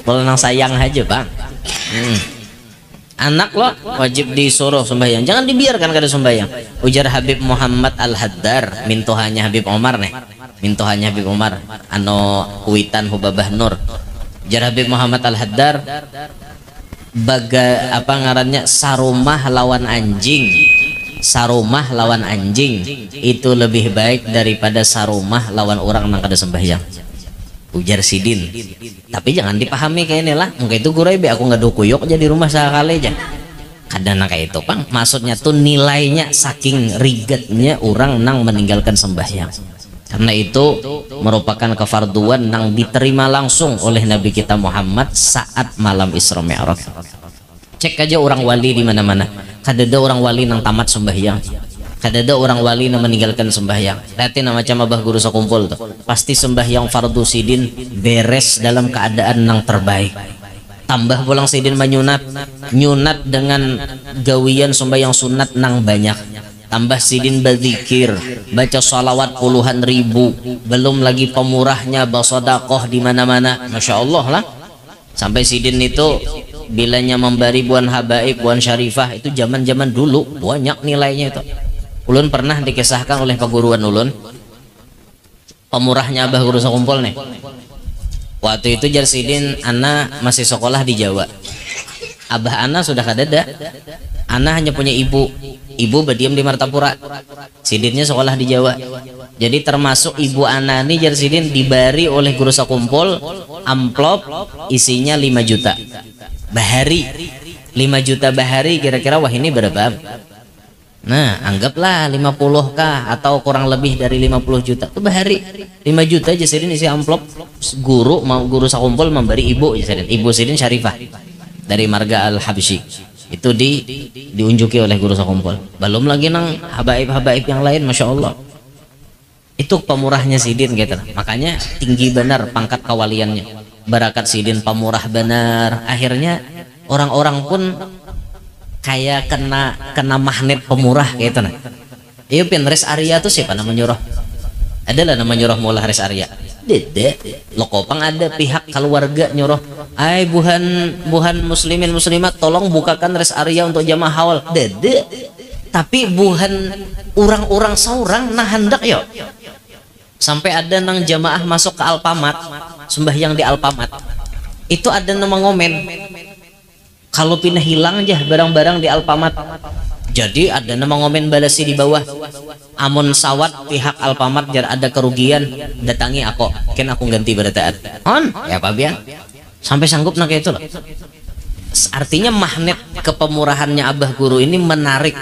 Kalau nang sayang aja bang. Anak lo wajib disuruh sembahyang, jangan dibiarkan kada sembahyang. Ujar Habib Muhammad Al-Haddar, mintohanya Habib Omar nih, mintohanya Habib Omar ano kuitan Hubabah Nur. Ujar Habib Muhammad Al-Haddar, apa ngarannya, sarumah lawan anjing, sarumah lawan anjing itu lebih baik daripada sarumah lawan orang nang kada sembahyang. Ujar Sidin, tapi jangan dipahami kayak ini lah, mungkin itu gurai be aku nggak dukuyok jadi rumah sekali aja. Kadang kayak itu pang, maksudnya tuh nilainya saking rigetnya orang nang meninggalkan sembahyang. Karena itu merupakan kefarduan nang diterima langsung oleh Nabi kita Muhammad saat malam Isra Mi'raj. Cek aja orang wali di mana-mana, kadada orang wali nang tamat sembahyang. Kadada orang wali yang meninggalkan sembahyang. Lihatin macam abah guru sakumpul tuh, pasti sembahyang fardu sidin beres dalam keadaan nang terbaik. Tambah pulang sidin menyunat, nyunat dengan gawian sembahyang sunat nang banyak. Tambah sidin berzikir, baca salawat puluhan ribu, belum lagi pemurahnya bersedekah di mana-mana. Masya Allah lah. Sampai sidin itu bilanya memberi buan habaib, buan syarifah itu zaman-zaman dulu banyak nilainya itu. Ulun pernah dikisahkan oleh paguruan ulun, pemurahnya abah guru sakumpul nih. Waktu itu jar sidin ana masih sekolah di Jawa. Abah ana sudah kadada. Ana hanya punya ibu. Ibu berdiam di Martapura. Sidinnya sekolah di Jawa. Jadi termasuk ibu ana nih jar sidin diberi oleh guru sakumpul amplop isinya 5 juta. Bahari. 5 juta bahari kira-kira wah ini berapa? Nah, anggaplah 50 kah atau kurang lebih dari 50 juta. Itu bahari 5 juta aja sidin isi amplop. Guru sakumpul memberi ibu sidin. Ibu sidin Syarifah dari Marga Al-Habsyi. Itu diunjuki oleh guru sakumpul. Belum lagi nang habaib-habaib yang lain, Masya Allah. Itu pemurahnya sidin gitu. Makanya tinggi benar pangkat kawaliannya. Barakat sidin pemurah benar. Akhirnya orang-orang pun kayak kena magnet pemurah gitu nah. Iya pin res Arya tuh siapa nama nyuruh? Adalah nama nyuruh mula res Arya. Dede lokopang ada pihak keluarga nyuruh. Ay buhan muslimin muslimat tolong bukakan res Arya untuk jamaah haul. Dede. Tapi buhan orang-orang saurang nah hendak yo. Sampai ada nang jamaah masuk ke Alpamat, sembahyang di Alpamat. Itu ada nama ngomen. Kalau pindah hilang aja barang-barang di Alpamat. Jadi ada nama ngomen balasi di bawah. Amun sawat pihak Alpamat jar ada kerugian datangi aku. Ken aku ganti berataan. On ya Pak Bian. Sampai sanggup nak itu loh. Artinya magnet kepemurahannya abah guru ini menarik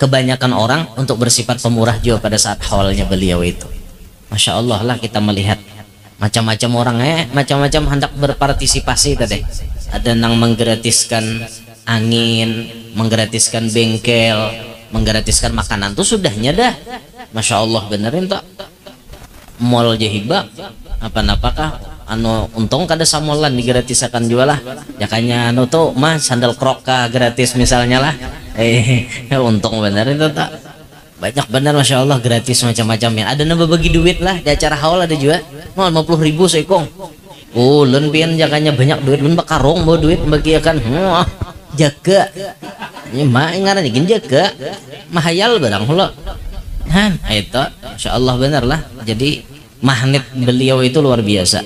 kebanyakan orang untuk bersifat pemurah juga pada saat haulnya beliau itu. Masya Allah lah kita melihat macam-macam orang macam-macam hendak berpartisipasi tadi. Ada yang menggratiskan angin, menggratiskan bengkel, menggratiskan makanan tuh sudahnya dah. Masya Allah benerin tak mall jahiba apa-apakah anu untung kada samolan digratisakan juga lah jakanya anu tuh mah sandal kroka gratis misalnya lah untung benerin tuh tak banyak bener Masya Allah gratis macam-macam ya. Ada nambah bagi duit lah di acara haul ada juga 50.000 seikong. Ulun pian jakanya banyak duit mun bakarong bawa duit bagiakan jaga ini mah ngarannya gin jaga mahayal barang hula han itu Masya Allah bener lah. Jadi magnet beliau itu luar biasa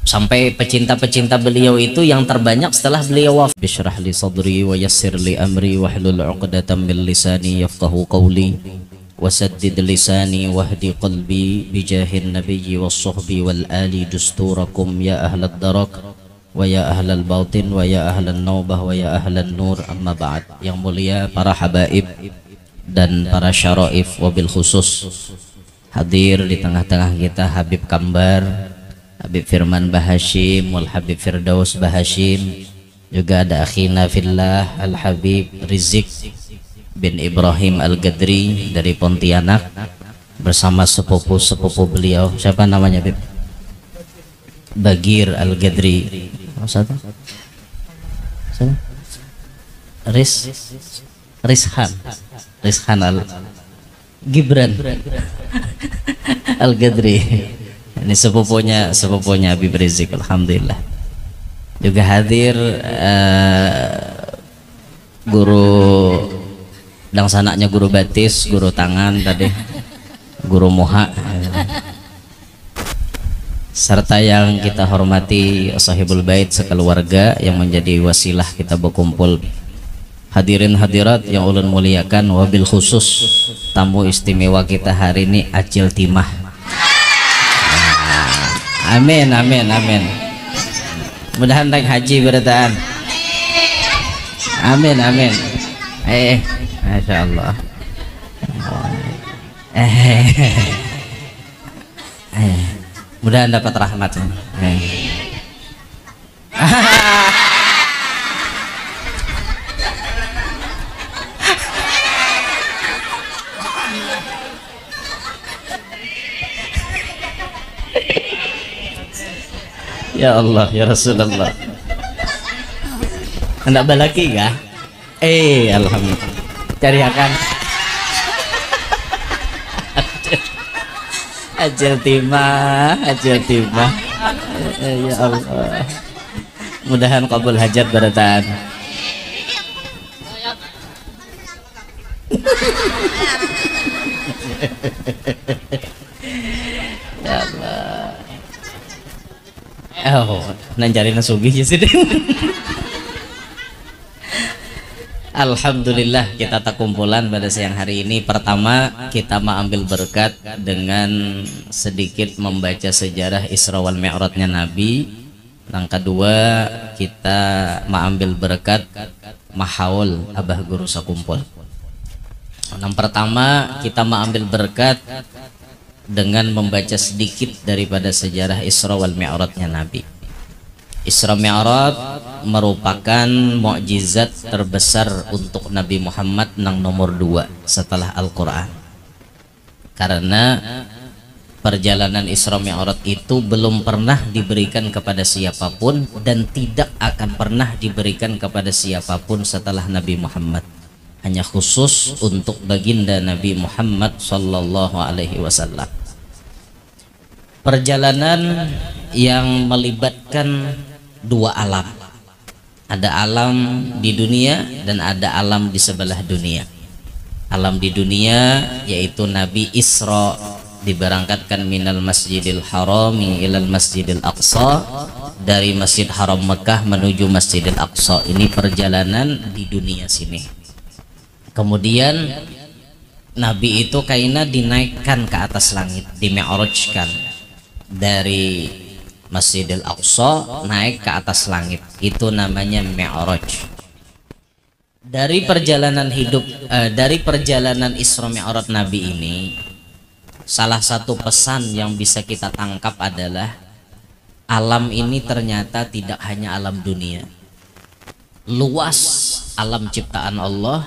sampai pecinta-pecinta beliau itu yang terbanyak setelah beliau wafat. Bishrah li sadri wa yassir li amri wahlul 'uqdatam min lisani yafqahu qawli wasaddid lisani wahdi qalbi bijahin nabiyyi was-suhbi wal ali dusturakum ya ahlad darak wa ya ahlal batin wa ya ahlan naubah wa ya ahlan nur. Amma ba'd. Yang mulia para habaib dan para syaraif, wabil khusus hadir di tengah-tengah kita Habib Kambar, Habib Firman Bahashim, wal Habib Firdaus Bahashim, juga ada akhina fillah Al Habib Rizik bin Ibrahim Al-Gadri dari Pontianak bersama sepupu-sepupu beliau. Siapa namanya Bib? Bagir Al-Gadri. Satu? Rizhan Gibran Al-Gadri. Ini sepupunya Habib Rizik. Alhamdulillah. Juga hadir guru dangsananya, guru batis, guru tangan tadi, guru moha, serta yang kita hormati sahibul bait sekeluarga yang menjadi wasilah kita berkumpul. Hadirin hadirat yang ulun muliakan, wabil khusus tamu istimewa kita hari ini Acil Timah. Amin amin amin. Mudahan naik haji berataan. Amin amin. Masya Allah. Mudahan dapat rahmat. Ya Allah ya Rasulullah. Hendak balaki kah? Alhamdulillah. Cari akan. Acil Timah, Acil Timah. Ya Allah. Mudahan qabul hajat barataan. Ya Allah. Nanjari nasugih ya sih. Alhamdulillah kita tak kumpulan pada siang hari ini. Pertama kita mengambil berkat dengan sedikit membaca sejarah Isra wal Mi'rajnya Nabi. Yang kedua kita mengambil berkat mahaul abah guru sakumpul. Yang pertama kita mengambil berkat dengan membaca sedikit daripada sejarah Isra wal Mi'rajnya Nabi. Isra Mi'raj merupakan mukjizat terbesar untuk Nabi Muhammad yang nomor 2 setelah Al-Quran, karena perjalanan Isra Mi'raj itu belum pernah diberikan kepada siapapun dan tidak akan pernah diberikan kepada siapapun setelah Nabi Muhammad, hanya khusus untuk baginda Nabi Muhammad sallallahu alaihi wasallam. Perjalanan yang melibatkan dua alam, ada alam di dunia dan ada alam di sebelah dunia. Alam di dunia yaitu Nabi Isra diberangkatkan minal Masjidil Haram ilal Masjidil Aqsa, dari Masjid Haram Mekah menuju Masjidil Aqsa. Ini perjalanan di dunia sini. Kemudian Nabi itu kaina dinaikkan ke atas langit, dimi'rajkan dari Masjidil Aqsa naik ke atas langit, itu namanya Mi'raj. Dari perjalanan hidup, dari perjalanan Isra Mi'raj Nabi ini, salah satu pesan yang bisa kita tangkap adalah alam ini ternyata tidak hanya alam dunia, luas alam ciptaan Allah,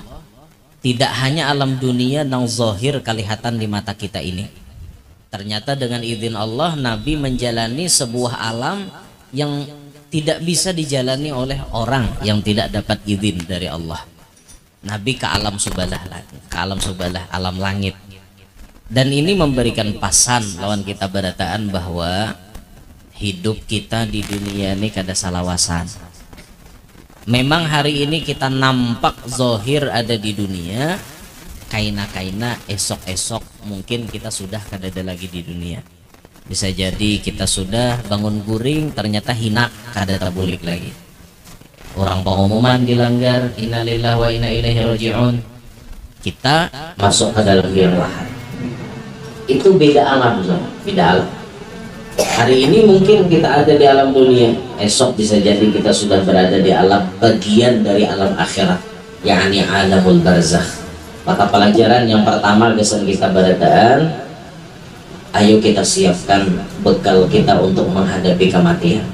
tidak hanya alam dunia yang zahir kelihatan di mata kita ini. Ternyata dengan izin Allah Nabi menjalani sebuah alam yang tidak bisa dijalani oleh orang yang tidak dapat izin dari Allah. Nabi ke alam subalah, alam langit. Dan ini memberikan pesan lawan kita berataan bahwa hidup kita di dunia ini kada salawasan. Memang hari ini kita nampak zahir ada di dunia, kaina-kaina esok-esok mungkin kita sudah kada ada lagi di dunia. Bisa jadi kita sudah bangun guring ternyata hina kada tabulik lagi. Orang pengumuman dilanggar, innalillahi wa inna ilaihi raji'un, kita masuk ke dalam liang lahat. Itu beda alam, beda alam. Hari ini mungkin kita ada di alam dunia, esok bisa jadi kita sudah berada di alam bagian dari alam akhirat, yakni alamul barzakh. Maka pelajaran yang pertama kesan kita berataan, ayo kita siapkan bekal kita untuk menghadapi kematian.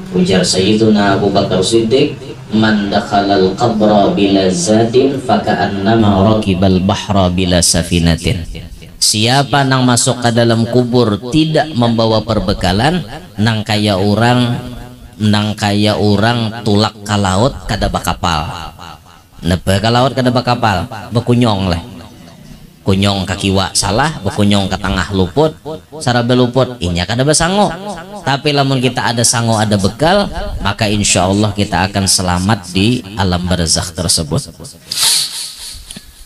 Ujar Sayyiduna Abu Bakar Siddiq, man dakhalal qabra bila zadin faka'annama raqibal bahra bila safinatin. Siapa nang masuk ke dalam kubur tidak membawa perbekalan, nang kaya orang tulak ke laut kada bakapal. Napa ke laut kada bakapal, bekunyong lah. kunyong kakiwa salah bukunyong ke tengah luput sarabe luput inya kada basango. Tapi lamun kita ada sango ada bekal, maka insya Allah kita akan selamat di alam barzakh tersebut.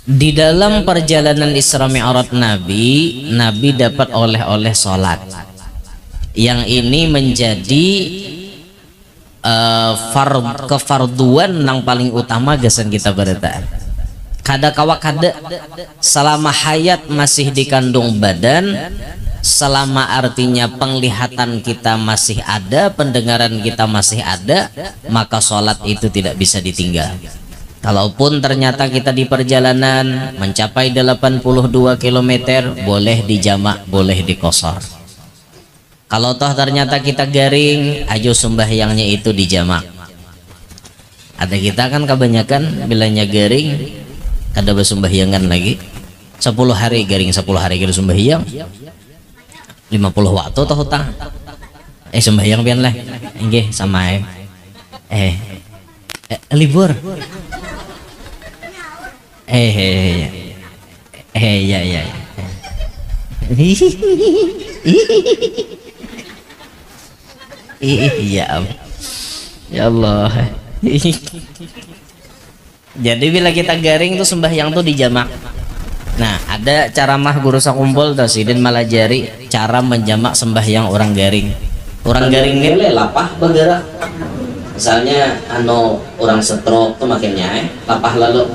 Di dalam perjalanan Isra Mi'raj Nabi dapat oleh-oleh sholat. Yang ini menjadi kefarduan yang paling utama gasan kita berita. Kada kawa kada selama hayat masih dikandung badan, selama artinya penglihatan kita masih ada, pendengaran kita masih ada, maka sholat itu tidak bisa ditinggal. Kalaupun ternyata kita di perjalanan mencapai 82 km, boleh dijamak, boleh dikosor. Kalau toh ternyata kita garing, ayo sembahyangnya itu dijamak. Ada kita kan kebanyakan bilanya garing, kada bersembahyangan lagi. 10 hari garing, 10 hari kada sembahyang. 50 waktu toh hutang. Sembahyang pian lah. Nggih sama libur. Ya. Ya Allah. Jadi bila kita garing tuh sembahyang tuh dijamak. Nah, ada cara mah guru sakumpul tuh Sidin Malajari cara menjamak sembahyang orang garing. Orang garing ini lapah bergerak. Misalnya orang stroke tuh makinnya lapah lalu.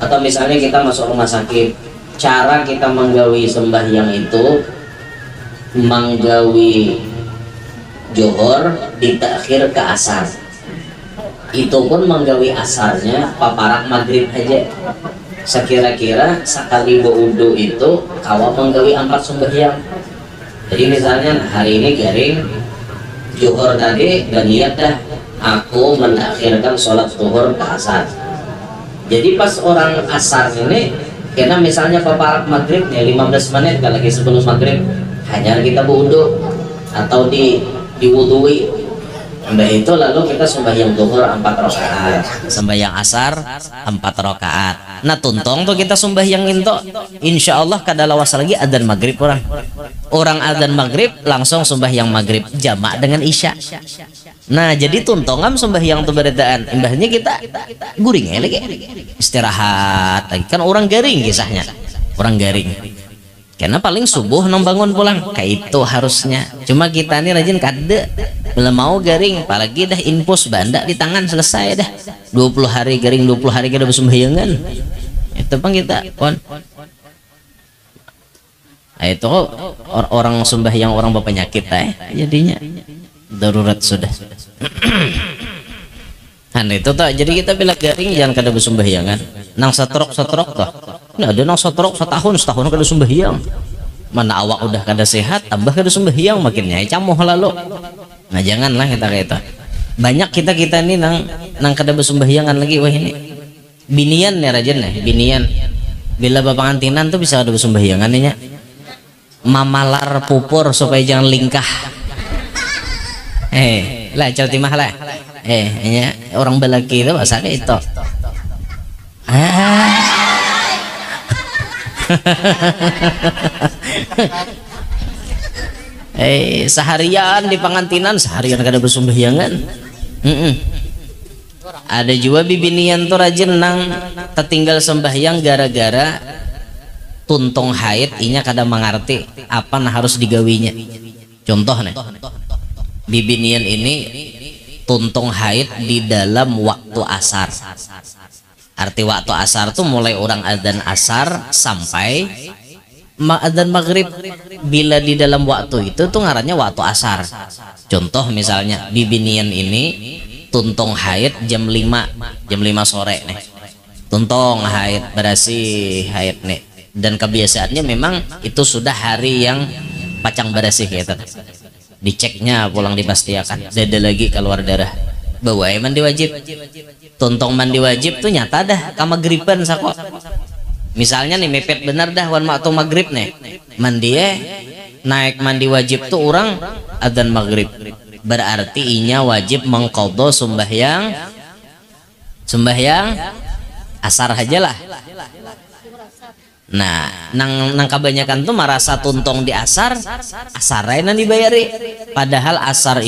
Atau misalnya kita masuk rumah sakit, cara kita menggawi sembahyang itu menggawi johor ditakhir ke asar. Itu pun menggawi asarnya paparak maghrib aja. Sekira-kira sekali berwudu itu kawa menggawi 4 sembahyang. Jadi misalnya hari ini garing johor tadi dan niat dah aku menakhirkan sholat zuhur ke asar. Jadi pas orang asar ini karena misalnya paparak maghrib nih 15 menit kalau lagi sebelum maghrib hanya kita berwudu atau diwudui. Mbak itu lalu kita sembahyang zuhur 4 rakaat, sembahyang asar 4 rakaat. Nah tuntong tuh kita sembahyang itu, insya Allah kada lawas lagi adzan maghrib orang adzan maghrib langsung sembahyang maghrib jamak dengan isya. Nah jadi tuntongan sembahyang tuh beredaan, imbahnya kita guring lagi istirahat lagi kan orang garing kisahnya, orang garing. Karena paling subuh nang bangun pulang kayak itu harusnya. Cuma kita ini rajin kada belum mau garing, apalagi dah infus banda di tangan selesai dah 20 hari garing 20 hari kada bersembahyangan. Itu pun kita nah, itu orang sembahyang orang berpenyakit jadinya darurat sudah. Nah itu tak jadi kita bila garing jangan kada bersembahyangan. Nang setrok toh. Nah ada nang setrok setahun kada sembahyang. Mana awak udah kada sehat tambah kada sembahyang makinnya camoh lalu. Nah janganlah kita kayak itu. Banyak kita ini nang kada bersembahyangan lagi wah ini. Binian ya rajin binian. Bila bapak antinan tuh bisa kada bersembahyangan nya. Mamalar pupur supaya jangan lingkah. Lah cerita mah lah. Orang belaki itu bahasa kayak itu. Seharian di pengantinan seharian kada bersembahyangan. Ada juga bibinian tuh rajin nang tertinggal sembahyang gara-gara tuntung haid inya kada mengerti apa nah harus digawinya. Contoh nih bibinian ini tuntung haid di dalam waktu asar. Arti waktu asar tuh mulai orang adzan asar sampai adzan maghrib. Bila di dalam waktu itu tuh ngarannya waktu asar. Contoh misalnya bibinian ini tuntung haid jam 5 sore nih. Tuntung haid berasih haid nih. Dan kebiasaannya memang itu sudah hari yang pacang berasih gitu. Diceknya pulang dipastikan dada lagi keluar darah bawa mandi wajib. Tuntong mandi wajib tuh nyata dah kamagriban sako. Misalnya nih mepet benar dah wan waktu maghrib nih mandi naik mandi wajib tuh orang adzan maghrib, berarti inya wajib mengqadha sembahyang asar aja lah. Nah, nang kebanyakan tuh merasa tuntung di asar asarnya dibayari. Padahal asar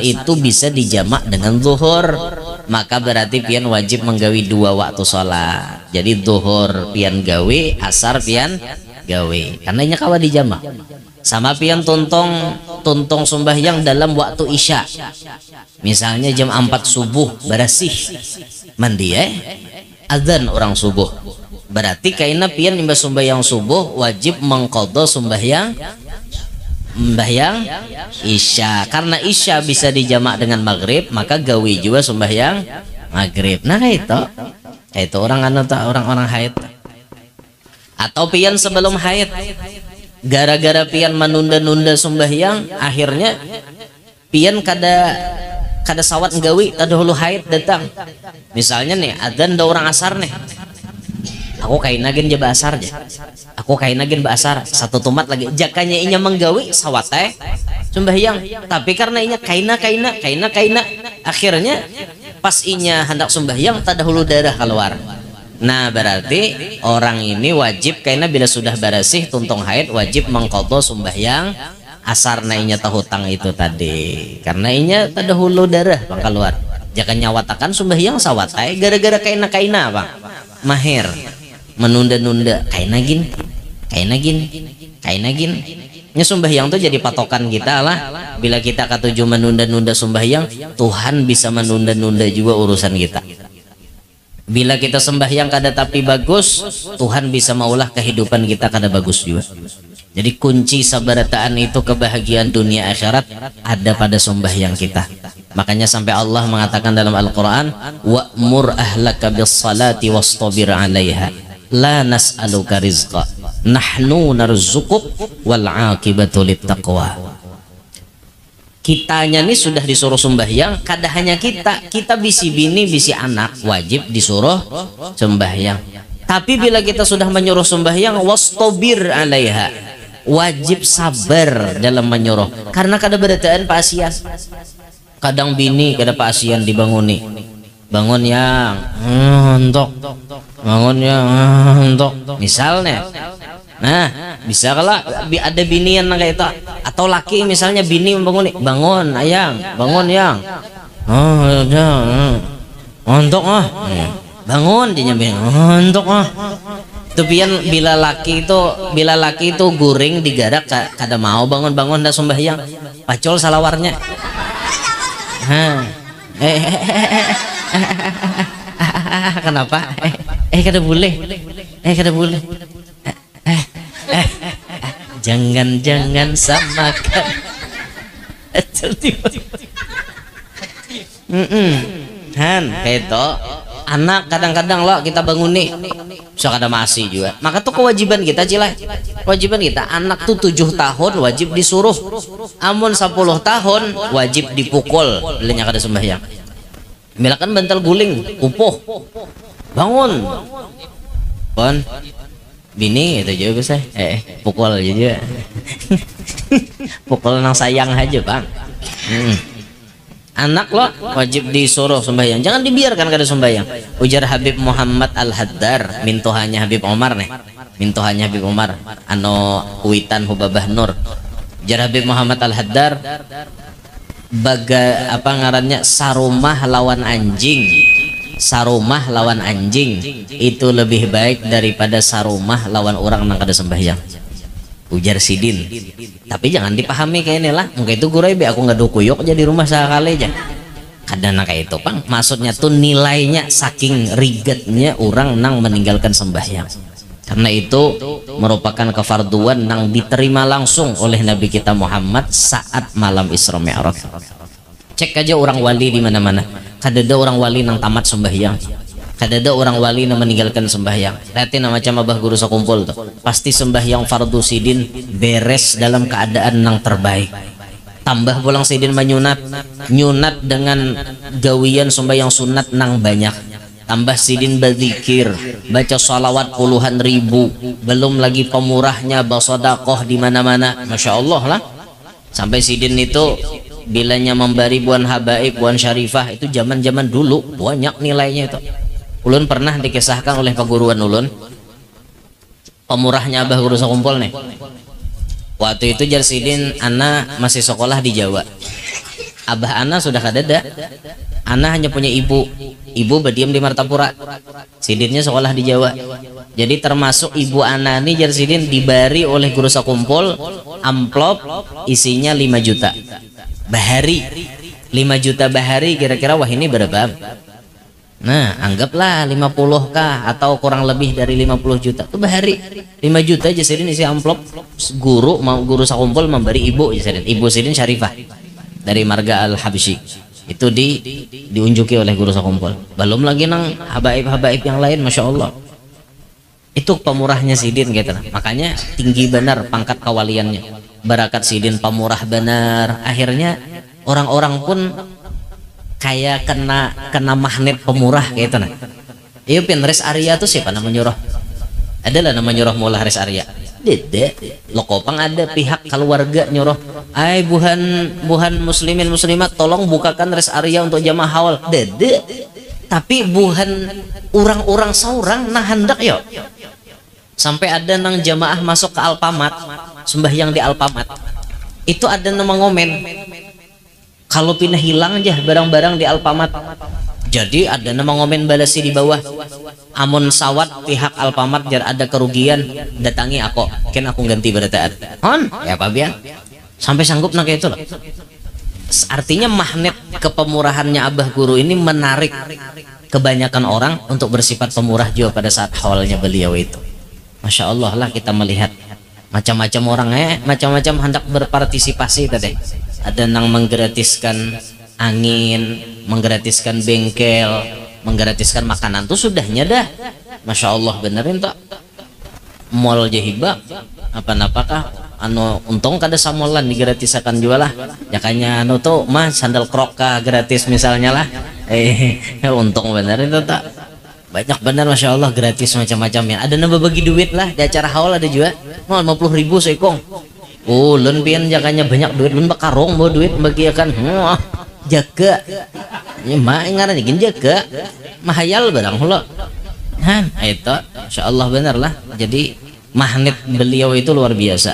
itu bisa dijamak dengan zuhur. Maka berarti pian wajib menggawi 2 waktu sholat. Jadi zuhur pian gawe, asar pian gawe. Karena ini kawa dijamak. Sama pian tuntung sembahyang dalam waktu isya. Misalnya jam 4 subuh bersih mandi azan orang subuh. Berarti kaina pian imbas sembahyang subuh wajib mengqadha sembahyang isya. Karena isya bisa dijamak dengan maghrib, maka gawe juga sembahyang maghrib. Nah itu orang orang haid. Atau pian sebelum haid, gara-gara pian menunda-nunda sembahyang, akhirnya pian kada sawat nggawi kada hulu haid datang. Misalnya nih adzan da orang asar nih, aku kainagen je basar je, aku kainagen basar satu tumat lagi jakanya inya menggawi sawat sembahyang. Tapi karena inya kaina akhirnya pas inya hendak sembahyang tada hulu darah keluar. Nah berarti orang ini wajib karena bila sudah bersih tuntung haid wajib mengqadha sembahyang asar inya tahutang itu tadi. Karena inya tada hulu darah bang keluar. Jangan nyawatakan sembahyang sawat gara-gara kaina bang mahir menunda-nunda kaina gin nya sembahyang tuh jadi patokan kita lah. Bila kita katuju menunda-nunda sembahyang, Tuhan bisa menunda-nunda juga urusan kita. Bila kita sembahyang kada tapi bagus, Tuhan bisa maulah kehidupan kita kada bagus juga. Jadi kunci sabarataan itu kebahagiaan dunia akhirat ada pada sembahyang kita. Makanya sampai Allah mengatakan dalam Al-Quran, wa'mur ahlaka bis salati wastabir 'alaiha la nas'aluka rizqa nahnu narzuquk wal 'aqibatu littaqwa. Kitanya nih sudah disuruh sembahyang, kada hanya kita bisi bini bisi anak wajib disuruh sembahyang. Tapi bila kita sudah menyuruh sembahyang, wastabir 'alaiha, wajib sabar dalam menyuruh. Karena kada berataan pasian. Kadang bini kada pasian dibanguni, bangun yang untuk bangun yang untuk misalnya. Nah bisa kalau ada binian kayak itu, atau laki misalnya bini membangun, bangun ayang, bangun yang untuk bangun dia nyampe untuk itu pian. Bila laki itu guring digarak kada mau bangun dah sembahyang pacol salawarnya. Kenapa kada boleh jangan samakan kayak itu. Anak kadang-kadang lo kita bangun nih so kada masih juga, maka tuh kewajiban kita kewajiban kita anak tuh 7 tahun wajib disuruh, amun 10 tahun wajib dipukul bilanya kada sembahyang. Milakan bantal guling upuh bangun pon bini itu juga bisa pukul aja pukul nang sayang aja bang. Anak lo wajib disuruh sembahyang, jangan dibiarkan kada sembahyang. Ujar Habib Muhammad Al-Haddar, mintohanya Habib Omar nih, mintohanya Habib Omar ano kuitan Hubabah Nur. Ujar Habib Muhammad Al-Haddar, apa ngarannya, sarumah lawan anjing itu lebih baik daripada sarumah lawan orang nang kada sembahyang. Ujar Sidin, tapi jangan dipahami kayak ini lah, mungkin itu gurai be aku nggak dukuyok jadi rumah sekali aja. Kadang kayak itu pang, maksudnya tuh nilainya saking rigetnya orang nang meninggalkan sembahyang. Karena itu merupakan kefarduan nang diterima langsung oleh Nabi kita Muhammad saat malam Isra Mi'raj. Cek aja orang wali di mana-mana, kadada orang wali nang tamat sembahyang. Kadada orang wali yang meninggalkan sembahyang. Lihatin macam abah guru sakumpul tuh, pasti sembahyang fardu sidin beres dalam keadaan nang terbaik. Tambah pulang sidin menyunat dengan gawian sembahyang sunat nang banyak. Tambah sidin berzikir, baca salawat puluhan ribu, belum lagi pemurahnya bersedekah di mana-mana. Masya Allah lah. Sampai sidin itu bilanya memberi buan habaib, buan syarifah itu zaman-zaman dulu banyak nilainya itu. Ulun pernah dikisahkan oleh paguruan ulun, pemurahnya Abah Guru Sakumpul nih. Waktu itu Jar Sidin Ana masih sekolah di Jawa. Abah Ana sudah kadada. Ana hanya punya ibu. Ibu berdiam di Martapura. Sidinnya sekolah di Jawa. Jadi termasuk ibu Ana ini Jar Sidin dibari oleh Guru Sakumpul amplop isinya 5 juta bahari. 5 juta bahari kira-kira wah ini berapa? Nah, anggaplah 50k atau kurang lebih dari 50 juta itu bahari. 5 juta Jar Sidin isi amplop. Guru Sakumpul memberi ibu Jar Sidin. Ibu Sidin Syarifah dari Marga Al-Habsyi. Itu diunjuki oleh Guru Sakumpul. Belum lagi nang habaib-habaib yang lain, masya Allah. Itu pemurahnya Sidin gitu. Makanya tinggi benar pangkat kawaliannya. Barakat Sidin pemurah benar. Akhirnya orang-orang pun kayak kena magnet pemurah gitu nah. Iya pin res Arya tuh siapa nama nyuruh? Adalah nama nyuruh mula res Arya. Dede lokopang ada pihak keluarga nyuruh, ay buhan muslimin muslimat tolong bukakan res area untuk jamaah haul. Dede tapi buhan orang-orang seorang nah hendak yo. Sampai ada nang jamaah masuk ke Alpamat, sembahyang di Alpamat. Itu ada nama ngomen. Kalau pindah hilang aja barang-barang di Alpamat. Jadi ada nama ngomen balasi di bawah. Amun sawat pihak Alpamat jar ada kerugian datangi aku, ken aku ganti berataan. On, ya Pak Bian. Sampai sanggup nak itu loh. Artinya magnet kepemurahannya Abah Guru ini menarik kebanyakan orang untuk bersifat pemurah juga pada saat awalnya beliau itu. Masya Allah lah kita melihat macam-macam orang macam-macam hendak berpartisipasi tadi. Ada yang menggratiskan angin, menggratiskan bengkel, menggratiskan makanan tuh sudahnya dah. Masya Allah benerin tak mall jahiba apa-apakah anu untung kada samolan digratisakan juga lah jakanya anu tuh mah sandal kroka gratis misalnya lah untung benerin tuh tak banyak bener Masya Allah gratis macam-macam ya. Ada nambah bagi duit lah di acara haul ada juga 50.000 seikong. Lun pian jakanya banyak duit lun bakarong bawa duit bagiakan jaga ya mah ngarannya gin jaga mahayal barang hula han itu Masya Allah bener lah. Jadi magnet beliau itu luar biasa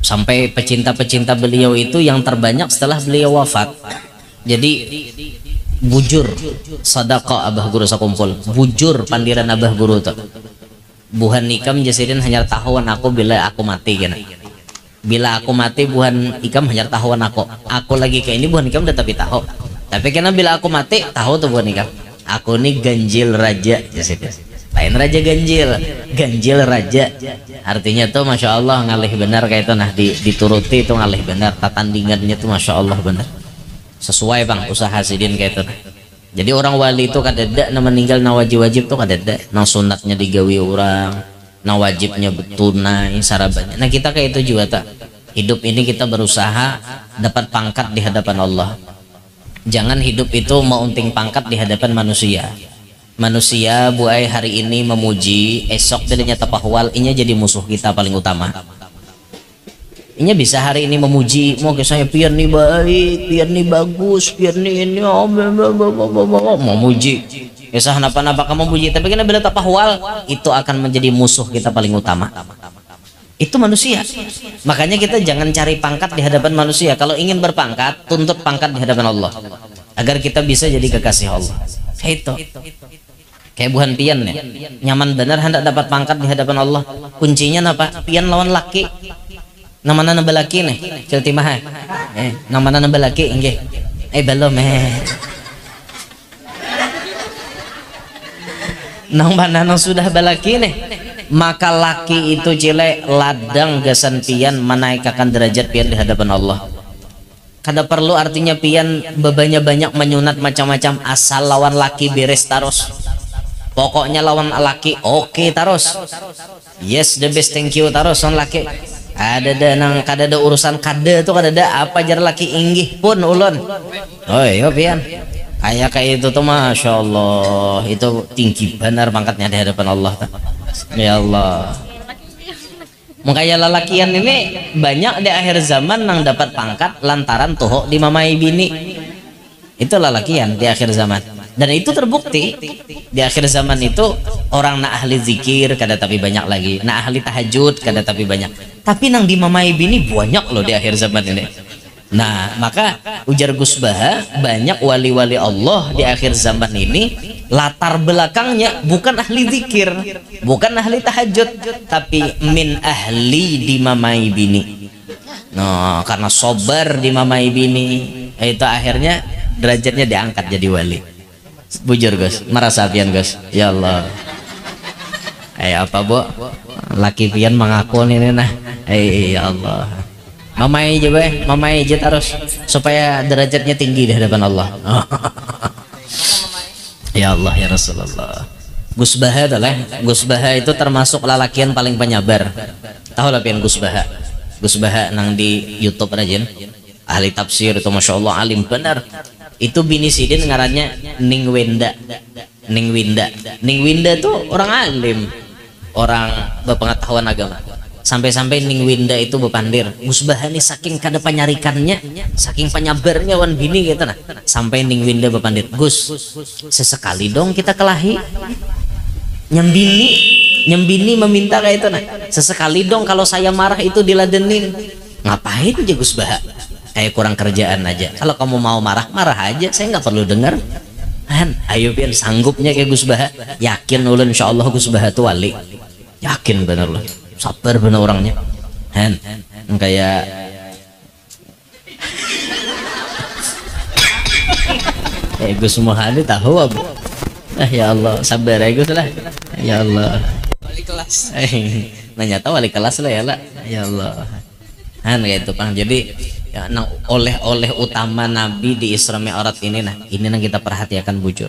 sampai pecinta-pecinta beliau itu yang terbanyak setelah beliau wafat. Jadi bujur sadaqah Abah Guru Sakumpul, bujur pandiran Abah Guru tuh buhan nikam Jasidin hanya tahuan aku bila aku mati kan. Bila aku mati buhan ikam hanya tahuan aku lagi kayak ini buhan ikam udah tapi tahu, tapi karena bila aku mati tahu tuh buhan ikam aku nih ganjil raja Jasidin. Lain raja ganjil raja artinya tuh Masya Allah ngalih benar kayak itu nah dituruti itu ngalih benar tatandingannya tuh Masya Allah benar sesuai bang usaha Sidin kayak itu. Jadi orang wali itu kadada na meninggal na wajib tuh kadada na sunatnya digawi orang na wajibnya tunai sarabannya. Nah kita kayak itu juga tak hidup ini kita berusaha dapat pangkat di hadapan Allah. Jangan hidup itu mau unting pangkat di hadapan manusia. Manusia buai hari ini memuji, esok dirinya tapahwal, ini jadi musuh kita paling utama. Ini bisa hari ini memuji, mau ke saya pian nih baik, pian nih bagus, pian nih ini memuji. Kisah napa-napa kamu puji, tapi kena bila tapahwal itu akan menjadi musuh kita paling utama. Itu manusia. Makanya kita jangan cari pangkat di hadapan manusia. Kalau ingin berpangkat, tuntut pangkat di hadapan Allah, agar kita bisa jadi kekasih Allah. Itu. Kayak buhan pian ya, nyaman benar hendak dapat pangkat di hadapan Allah. Kuncinya apa? Pian lawan laki. Namana nambah laki nih, cerita mah. Namana nambah laki, enggak? Belum Nang banana sudah balaki nih, maka laki itu cile ladang gasan pian menaikkan derajat pian di hadapan Allah. Kada perlu artinya pian bebannya banyak menyunat macam-macam, asal lawan laki beres taros. Pokoknya lawan laki oke taros. Yes the best thank you taros on laki. Ada nang kada ada urusan kada tuh kada ada apa jar laki inggih pun ulun. Oh iya pian. Kayak itu tuh Masya Allah itu tinggi benar pangkatnya di hadapan Allah. Ya Allah. Makanya lelakian ini banyak di akhir zaman yang dapat pangkat lantaran tuh di mamai bini. Itu lelakian di akhir zaman. Dan itu terbukti di akhir zaman itu orang na ahli zikir kada tapi banyak lagi, na ahli tahajud kada tapi banyak, tapi nang dimamai bini banyak loh di akhir zaman ini. Nah maka ujar Gus Baha, banyak wali-wali Allah di akhir zaman ini latar belakangnya bukan ahli zikir, bukan ahli tahajud, tapi min ahli dimamai bini. No, karena sobar dimamai bini, itu akhirnya derajatnya diangkat jadi wali. Bujur Gus, merasa pian Gus, ya Allah. Apa bu? Laki pian mengaku ini nah, ya Allah. Mamai aja be, mamai aja terus supaya derajatnya tinggi di hadapan Allah. Ya Allah ya Rasulullah. Gus Baha adalah, Gus Baha itu termasuk lalakian paling penyabar. Tahu lah pian Gus Baha. Gus Baha nang di YouTube rajin, ahli tafsir itu masya Allah alim benar. Itu bini sidin ngarannya Ning Wenda. Ning Winda. Ning Winda tuh orang alim, orang berpengetahuan agama. Sampai-sampai Ning Winda itu bepandir Gus Baha nih saking kada penyarikannya, saking penyabarnya wan bini gitu nah. Sampai Ning Winda bepandir, Gus sesekali dong kita kelahi. Nyembini meminta kayak itu nah. Sesekali dong kalau saya marah itu diladenin. Ngapain aja Gus Baha? Kayak kurang kerjaan aja. Kalau kamu mau marah, marah aja. Saya nggak perlu dengar. Ayo pian sanggupnya kayak Gus Baha. Yakin ulun insya Allah Gus Baha tuh wali. Yakin bener loh. Sabar bener orangnya. Kayak Gus Muhadi tahu abu. Ya Allah, sabar ya Gus lah. Ya Allah. Wali kelas. Nanya tahu wali kelas lah ya lah. Ya Allah. Kayak itu Kang. Jadi ya, oleh utama Nabi di Isra Mi'raj ini nah, ini yang kita perhatikan bujur.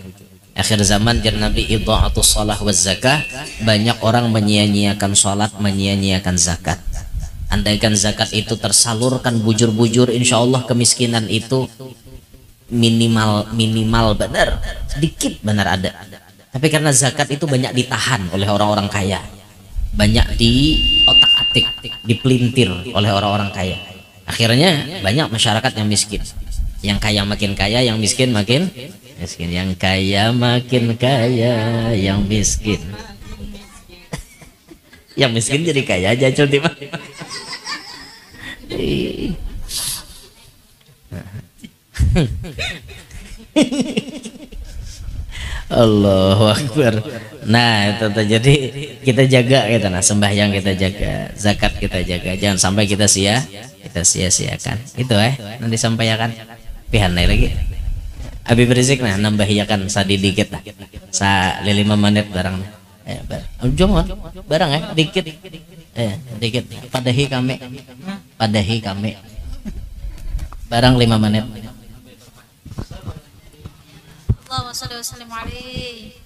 Akhir zaman jar Nabi idha'atus shalah waz zakah, banyak orang menyia-nyiakan salat, menyia-nyiakan zakat. Andaikan zakat itu tersalurkan bujur-bujur, insya Allah kemiskinan itu minimal benar, sedikit benar ada. Tapi karena zakat itu banyak ditahan oleh orang-orang kaya, banyak di otak-atik, dipelintir oleh orang-orang kaya. Akhirnya banyak masyarakat yang miskin. Yang kaya makin kaya, yang miskin makin miskin. Yang kaya makin kaya, yang miskin yang miskin jadi kaya aja coba. Allahu Akbar. Nah itu jadi kita jaga kita, nah sembahyang kita jaga, zakat kita jaga, jangan sampai kita sia-siakan. Itu nanti sampaikan pihan lagi Abi berisik nah nambahiakan sadi dikit lah sa 5 menit barang jangan barang dikit dikit padahi kami barang 5 menit. Allahumma shalli wa sallim alaihi.